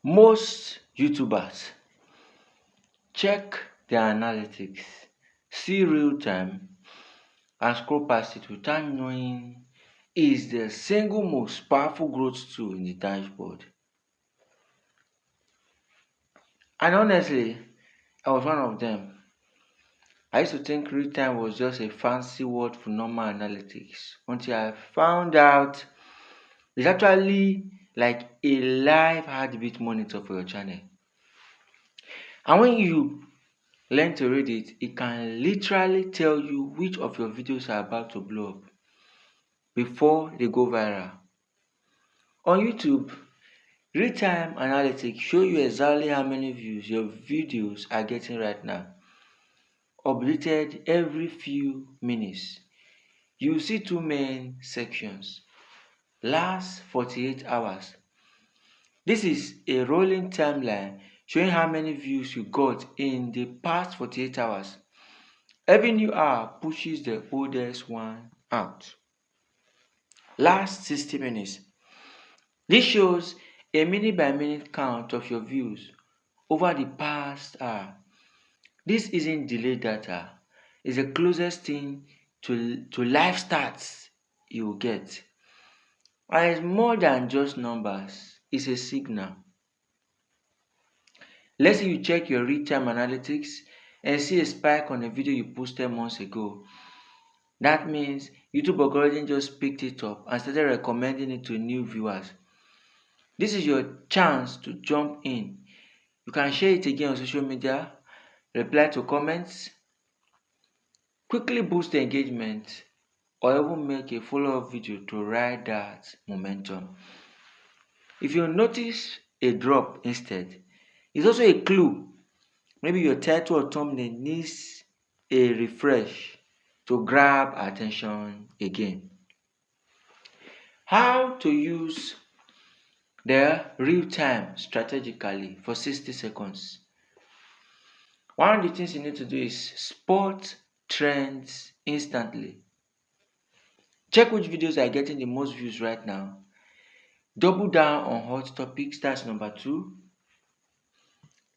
Most YouTubers check their analytics, see real time, and scroll past it without knowing is the single most powerful growth tool in the dashboard. And honestly, I was one of them. I used to think real time was just a fancy word for normal analytics until I found out it's actually like a live heartbeat monitor for your channel. And when you learn to read it, it can literally tell you which of your videos are about to blow up before they go viral. On YouTube, real-time analytics show you exactly how many views your videos are getting right now, updated every few minutes. You see two main sections. Last 48 hours. This is a rolling timeline showing how many views you got in the past 48 hours. Every new hour pushes the oldest one out. Last 60 minutes. This shows a minute by minute count of your views over the past hour. This isn't delayed data. It's the closest thing to live stats you will get. And it's more than just numbers. It's a signal. Let's say you check your real-time analytics and see a spike on a video you posted months ago. That means YouTube algorithm just picked it up and started recommending it to new viewers. This is your chance to jump in. You can share it again on social media, reply to comments, quickly boost the engagement, or even make a follow-up video to ride that momentum. If you notice a drop instead, it's also a clue. Maybe your title or thumbnail needs a refresh to grab attention again. How to use the real time strategically for 60 seconds. One of the things you need to do is spot trends instantly. Check which videos are getting the most views right now. Double down on hot topics, that's number 2.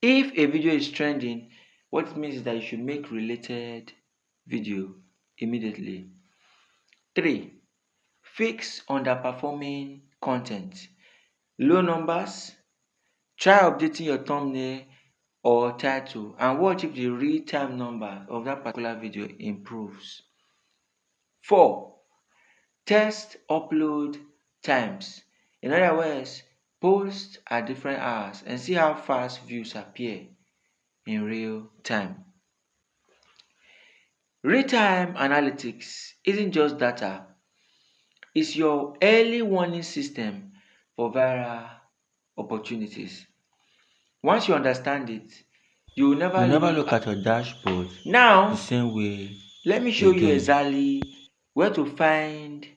If a video is trending, what it means is that you should make related video immediately. 3. Fix underperforming content. Low numbers, try updating your thumbnail or title and watch if the real-time number of that particular video improves. 4. Test upload times. In other words, post at different hours and see how fast views appear in real time. Real-time analytics isn't just data, it's your early warning system for viral opportunities. Once you understand it, you will never look at your dashboard the now same way let me show you exactly where to find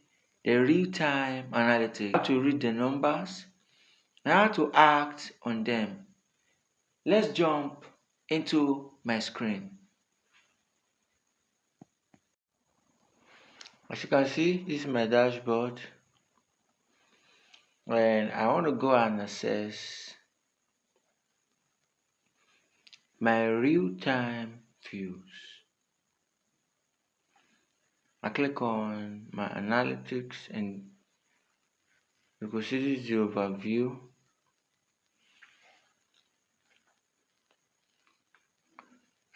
the real-time analytics, how to read the numbers, and how to act on them. Let's jump into my screen. As you can see, this is my dashboard. And I want to go and assess my real-time views. I click on my analytics and you can see this is the overview.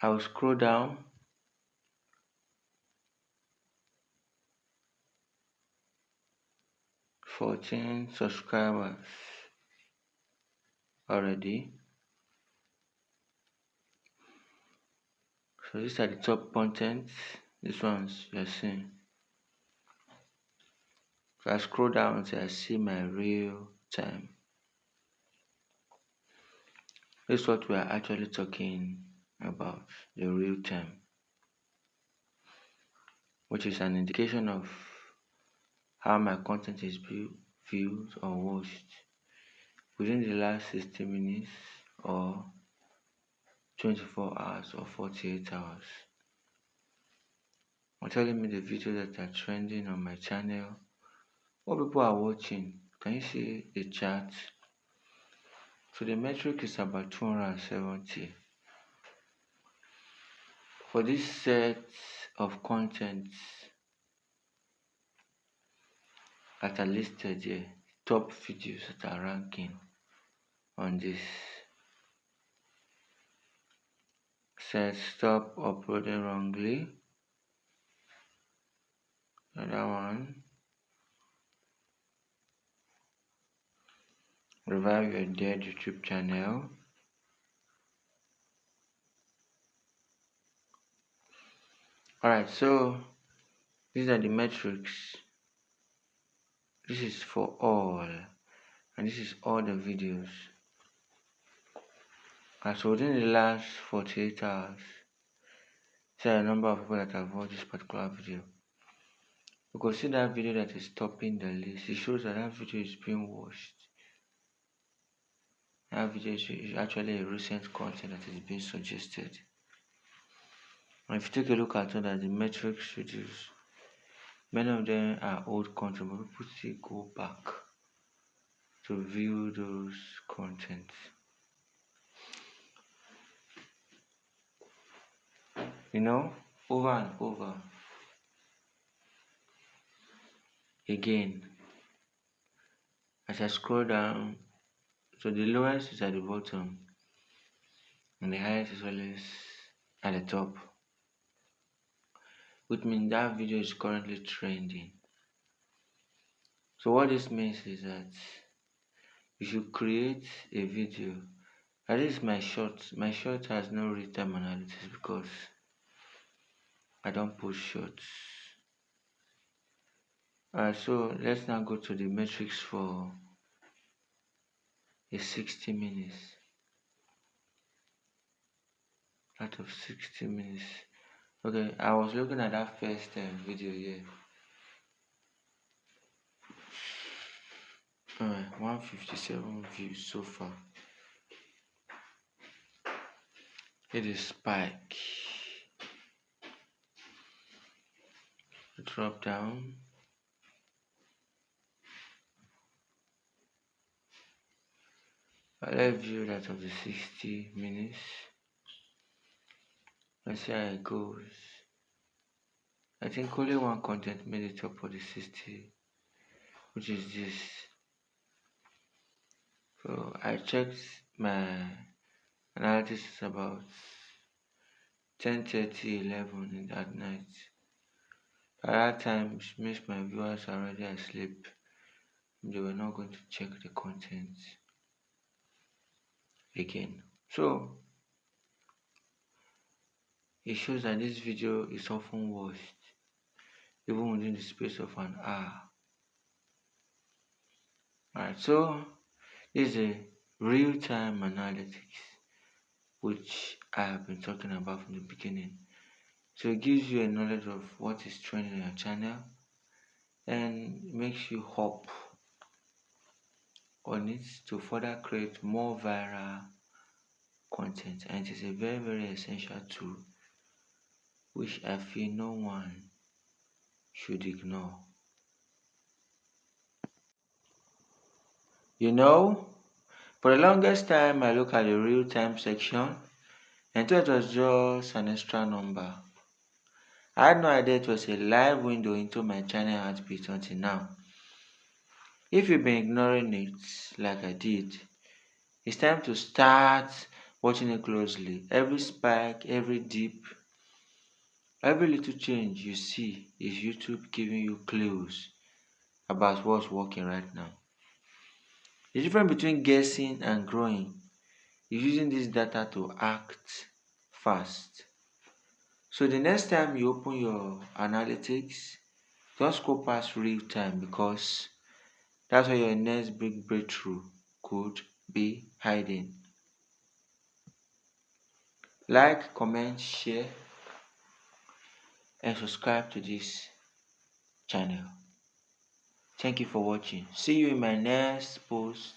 I will scroll down. "14 subscribers already." So these are the top contents. These ones you're seeing. So I scroll down until I see my real time. This is what we are actually talking about, the real time, which is an indication of how my content is viewed or watched within the last 60 minutes or 24 hours or 48 hours. Or telling me the videos that are trending on my channel, what people are watching. Can you see the chat? So the metric is about 270. For this set of contents that are listed here, top videos that are ranking on this set, stop uploading wrongly. Another one, revive your dead YouTube channel. Alright, so these are the metrics. This is for all, and this is all the videos. And so within the last 48 hours, there are a number of people that have watched this particular video. You can see that video that is topping the list. It shows that that video is being watched. That video is actually a recent content that is being suggested. And if you take a look at all that the metrics videos, many of them are old content, but people still go back to view those contents. Over and over again. As I scroll down, so the lowest is at the bottom and the highest is always at the top, which means that video is currently trending. So what this means is that if you create a video, that is my short has no real-time analysis because I don't post shorts. Alright, so let's now go to the metrics for a 60 minutes. Out of 60 minutes. Okay, I was looking at that first video here. Alright, 157 views so far. It is spike. Drop down. Let's view that of the 60 minutes. Let's see how it goes. I think only one content made it up for the 60, which is this. So I checked my analysis about 10:30, 11 at night. At that time, which means my viewers are already asleep. They were not going to check the content again. So it shows that this video is often watched even within the space of an hour. Alright, so this is a real-time analytics which I have been talking about from the beginning. So it gives you a knowledge of what is trending on your channel and makes you hop on it to further create more viral content. And it is a very, very essential tool which I feel no one should ignore. For the longest time I looked at the real-time section and thought it was just an extra number. I had no idea it was a live window into my channel heartbeat until now. If you've been ignoring it like I did, it's time to start watching it closely. Every spike, every dip, every little change you see is YouTube giving you clues about what's working right now. The difference between guessing and growing is using this data to act fast. So the next time you open your analytics, just go past real time because that's where your next big breakthrough could be hiding. Like, comment, share, and subscribe to this channel. Thank you for watching. See you in my next post.